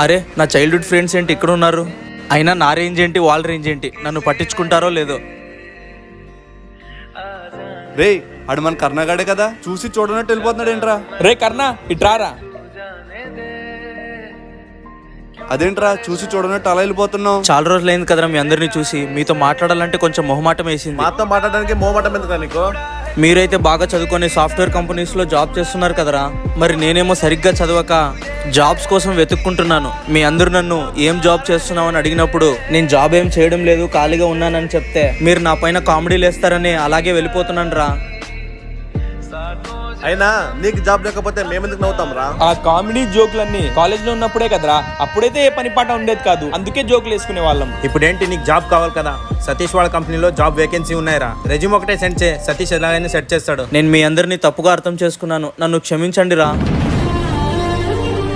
అరే నా childhood friends ఏంటి ఇక్కడ ఉన్నారు? అయినా నా రేంజ్ ఏంటి వాళ్ళ రేంజ్ ఏంటి, నన్ను పట్టించుకుంటారో లేదో. రే ఆడు మన కర్ణగాడే కదా, చూసి చూడనట్టు వెళ్ళిపోతున్నాడు ఏంట్రా? రే కర్ణ ఇట్రారా. అదేంట్రా చూసి చూడనట్టు అలా వెళ్ళిపోతున్నావు? చాలా రోజులైంది కదరా మీ అందరినీ చూసి, మీతో మాట్లాడాలంటే కొంచెం మొహమాటం వేసింది. మాతో మాట్లాడడానికి మోమటం ఎందుకు నీకు? మీరైతే బాగా చదువుకొని సాఫ్ట్వేర్ కంపెనీస్లో జాబ్ చేస్తున్నారు కదరా, మరి నేనేమో సరిగ్గా చదవక జాబ్స్ కోసం వెతుక్కుంటున్నాను. మీ అందరూ నన్ను ఏం జాబ్ చేస్తున్నామని అడిగినప్పుడు నేను జాబ్ ఏం చేయడం లేదు ఖాళీగా ఉన్నానని చెప్తే మీరు నా పైన కామెడీలు వేస్తారని అలాగే వెళ్ళిపోతున్నాను రా. అయినా నీకు జాబ్ లేకపోతే మేమెందుకు నవ్వుతాం రా? ఆ కామెడీ జోకులన్నీ కాలేజ్ లో ఉన్నప్పుడే కదరా, అప్పుడైతే ఏ పని పాట ఉండేది కాదు, అందుకే జోకులు వేసుకునే వాళ్ళం. ఇప్పుడేంటి నీకు జాబ్ కావాలి కదా, సతీష్ వాళ్ళ కంపెనీలో జాబ్ వేకెన్సీ ఉన్నాయిరా, రెజ్యూమ్ ఒకటే సెండ్ చే, సతీష్ ఎలాగైనా సెట్ చేస్తాడు. నేను మీ అందరినీ తప్పుగా అర్థం చేసుకున్నాను, నన్ను క్షమించండి రా.